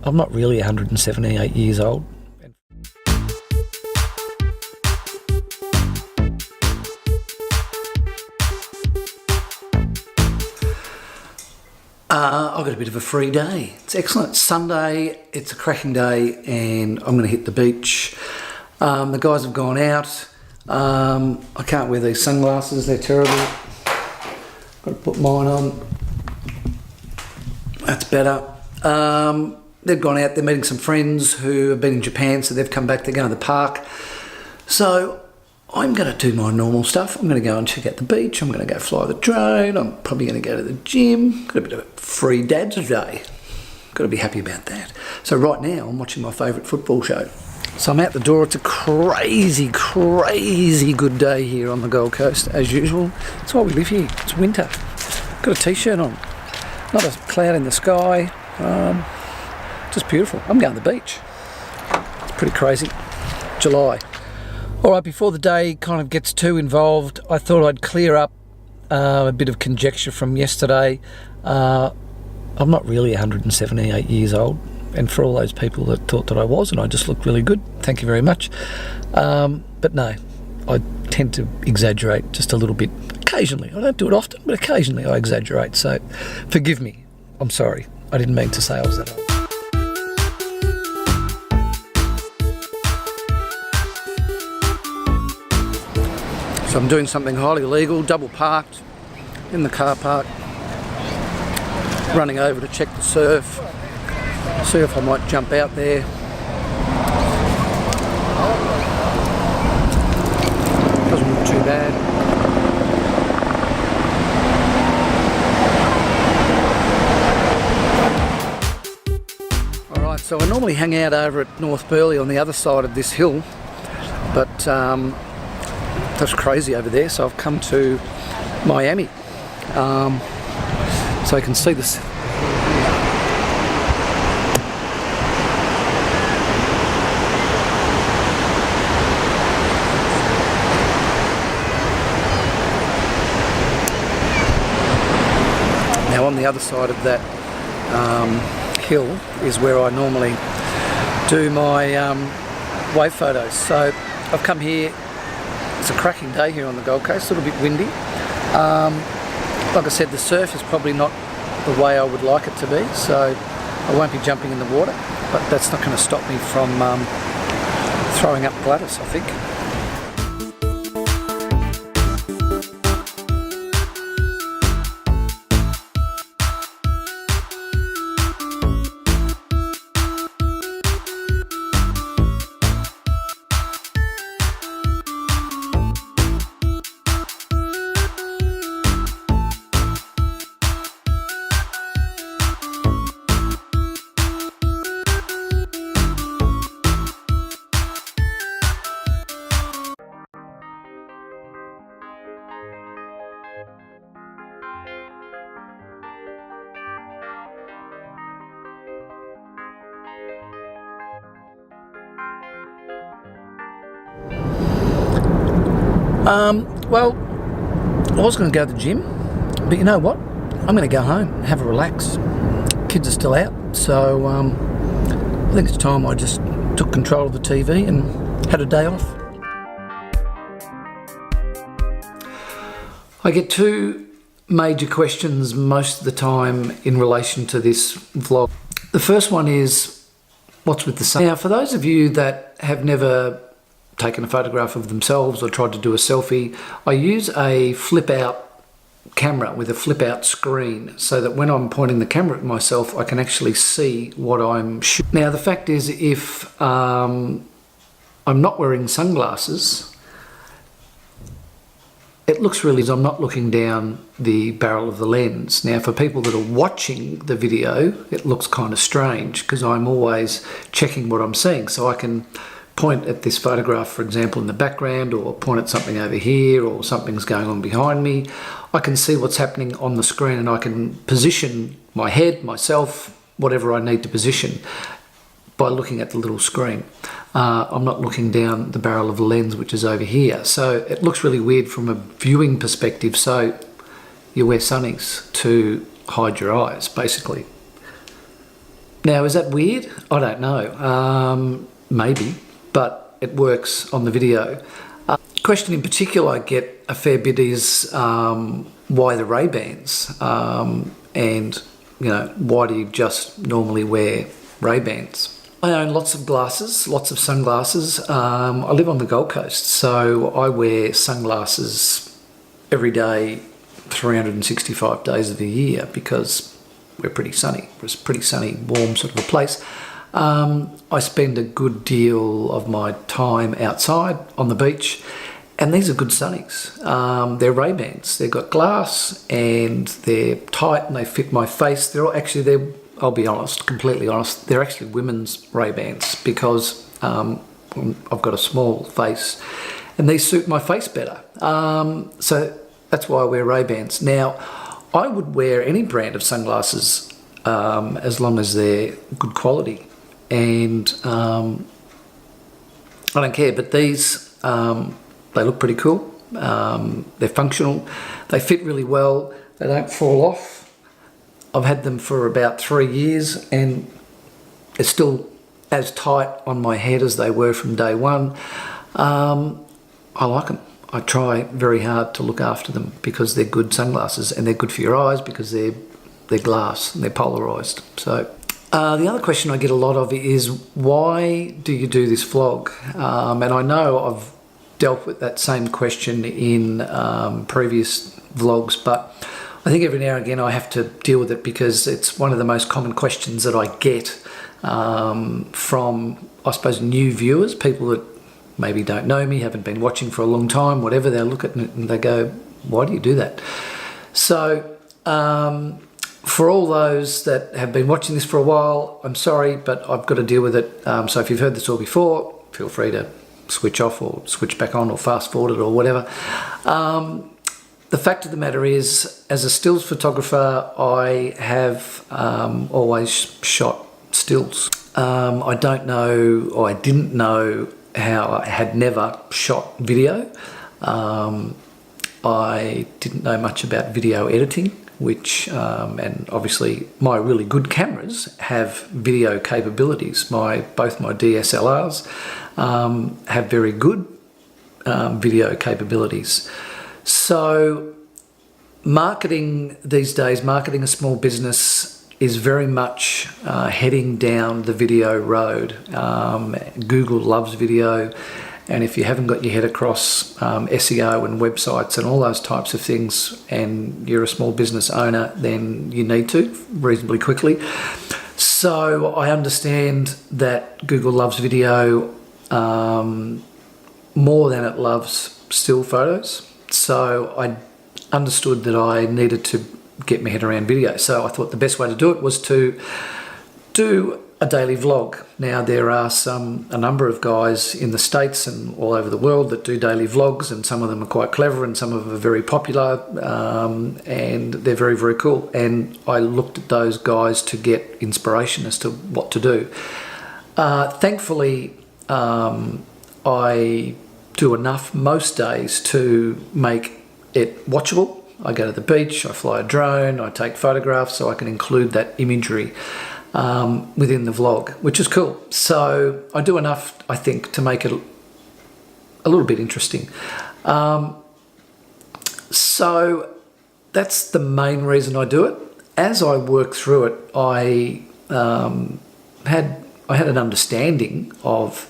I'm not really 178 years old. I've got a bit of a free day. It's excellent. Sunday, it's a cracking day, and I'm going to hit the beach. The guys have gone out. I can't wear these sunglasses, they're terrible. Got to put mine on. That's better. They've gone out, they're meeting some friends who have been in Japan, so they've come back, they're going to the park. So I'm going to do my normal stuff. I'm going to go and check out the beach. I'm going to go fly the drone. I'm probably going to go to the gym. Got a bit of a free dad's day. Got to be happy about that. So right now I'm watching my favourite football show. So I'm out the door. It's a crazy, crazy good day here on the Gold Coast as usual. That's why we live here. It's winter. Got a t-shirt on. Not a cloud in the sky. Just beautiful. I'm going to the beach. It's pretty crazy. July. Alright, before the day kind of gets too involved, I thought I'd clear up a bit of conjecture from yesterday. I'm not really 178 years old, and for all those people that thought that I was, and I just looked really good, thank you very much. But no, I tend to exaggerate just a little bit occasionally. I don't do it often, but occasionally I exaggerate, so forgive me. I'm sorry. I didn't mean to say I was that old. So I'm doing something highly illegal, double parked in the car park, running over to check the surf, see if I might jump out there. Doesn't look too bad. Alright, so I normally hang out over at North Burleigh on the other side of this hill, but that's crazy over there, so I've come to Miami, so I can see this. Now on the other side of that hill is where I normally do my wave photos, so I've come here. It's a cracking day here on the Gold Coast, a little bit windy. Like I said, the surf is probably not the way I would like it to be, so I won't be jumping in the water, but that's not going to stop me from throwing up Gladys, I think. Well, I was going to go to the gym, but you know what? I'm going to go home and have a relax. Kids are still out, so I think it's time I just took control of the TV and had a day off. I get two major questions most of the time in relation to this vlog. The first one is, what's with the sun? Now, for those of you that have never taken a photograph of themselves or tried to do a selfie, I use a flip out camera with a flip out screen so that when I'm pointing the camera at myself I can actually see what I'm shooting. Now the fact is, if I'm not wearing sunglasses, it looks really as I'm not looking down the barrel of the lens. Now for people that are watching the video, it looks kind of strange because I'm always checking what I'm seeing, so I can point at this photograph, for example, in the background, or point at something over here, or something's going on behind me. I can see what's happening on the screen and I can position my head, myself, whatever I need to position by looking at the little screen. I'm not looking down the barrel of the lens, which is over here. So it looks really weird from a viewing perspective. So you wear sunnies to hide your eyes, basically. Now, is that weird? I don't know. Maybe, but it works on the video. Question in particular I get a fair bit is why the Ray-Bans? And, you know, why do you just normally wear Ray-Bans? I own lots of glasses, lots of sunglasses. I live on the Gold Coast, so I wear sunglasses every day, 365 days of the year, because we're pretty sunny. It's a pretty sunny, warm sort of a place. I spend a good deal of my time outside on the beach, and these are good sunnies. They're Ray-Bans. They've got glass and they're tight and they fit my face. I'll be honest, completely honest, they're actually women's Ray-Bans because I've got a small face and these suit my face better. So that's why I wear Ray-Bans. Now, I would wear any brand of sunglasses as long as they're good quality. And I don't care, but these, they look pretty cool. They're functional. They fit really well. They don't fall off. I've had them for about 3 years and they're still as tight on my head as they were from day one. I like them. I try very hard to look after them because they're good sunglasses and they're good for your eyes because they're glass and they're polarized. So the other question I get a lot of is, why do you do this vlog? And I know I've dealt with that same question in previous vlogs, but I think every now and again I have to deal with it because it's one of the most common questions that I get from, I suppose, new viewers, people that maybe don't know me, haven't been watching for a long time, whatever. They look at it and they go, why do you do that? So for all those that have been watching this for a while, I'm sorry, but I've got to deal with it. So if you've heard this all before, feel free to switch off or switch back on or fast forward it or whatever. The fact of the matter is, as a stills photographer, I have always shot stills. I don't know, or I didn't know how I had never shot video. I didn't know much about video editing, which, and obviously my really good cameras have video capabilities. Both my DSLRs have very good video capabilities. So marketing these days, marketing a small business is very much heading down the video road. Google loves video, and if you haven't got your head across SEO and websites and all those types of things, and you're a small business owner, then you need to reasonably quickly. So I understand that Google loves video more than it loves still photos. So I understood that I needed to get my head around video. So I thought the best way to do it was to do a daily vlog. Now there are a number of guys in the States and all over the world that do daily vlogs, and some of them are quite clever and some of them are very popular, and they're very, very cool. And I looked at those guys to get inspiration as to what to do. Thankfully, I do enough most days to make it watchable. I go to the beach, I fly a drone, I take photographs so I can include that imagery within the vlog, which is cool. So I do enough, I think, to make it a little bit interesting. So that's the main reason I do it. As I work through it, I had an understanding of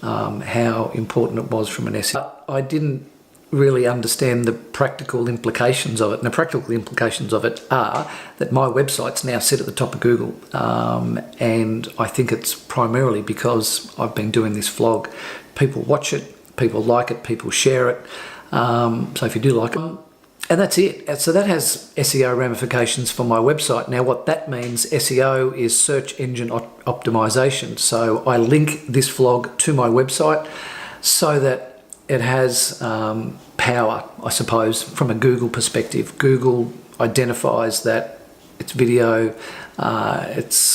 how important it was from an SEO. I didn't really understand the practical implications of it, and the practical implications of it are that my website's now sit at the top of Google, and I think it's primarily because I've been doing this vlog. People watch it, people like it, people share it, so if you do like it, and that's it. So that has SEO ramifications for my website. Now what that means, SEO, is search engine optimization. So I link this vlog to my website so that it has power, I suppose, from a Google perspective. Google identifies that it's video, it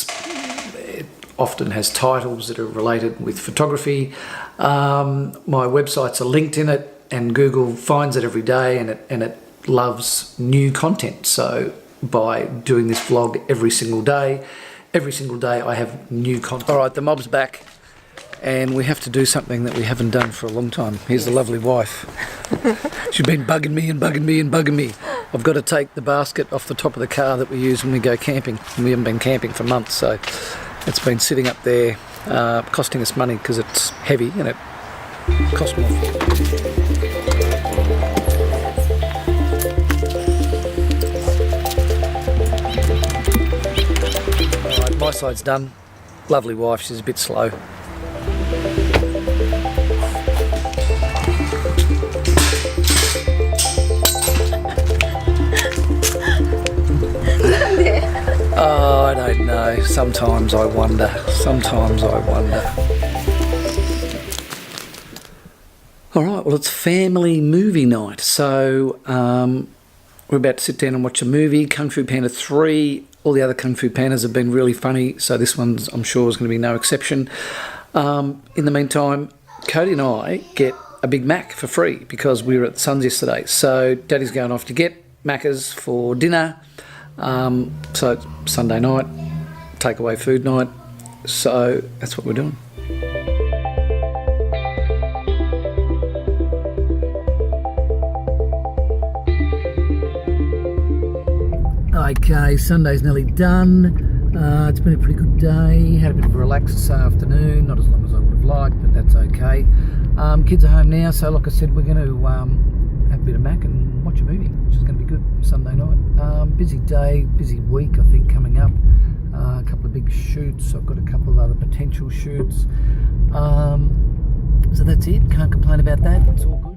often has titles that are related with photography. My websites are linked in it, and Google finds it every day, and it loves new content. So by doing this vlog every single day, every single day I have new content. All right, the mob's back, and we have to do something that we haven't done for a long time. Here's the lovely wife. She's been bugging me and bugging me and bugging me. I've got to take the basket off the top of the car that we use when we go camping. We haven't been camping for months, so it's been sitting up there costing us money because it's heavy and it costs more. Alright, my side's done. Lovely wife, she's a bit slow. Oh, I don't know. Sometimes I wonder. Sometimes I wonder. All right, well, it's family movie night. So we're about to sit down and watch a movie, Kung Fu Panda 3. All the other Kung Fu Pandas have been really funny, so this one's, I'm sure, is going to be no exception. In the meantime, Cody and I get a Big Mac for free because we were at the Suns yesterday. So Daddy's going off to get Macca's for dinner. So it's Sunday night, takeaway food night, so that's what we're doing. Okay, Sunday's nearly done. It's been a pretty good day. Had a bit of a relax this afternoon, not as long as I would have liked, but that's okay. Kids are home now, so like I said, we're going to have a bit of Mac and watch a movie, which is going to be good Sunday night. Busy day, busy week I think coming up. A couple of big shoots. I've got a couple of other potential shoots. So that's it. Can't complain about that. It's all good.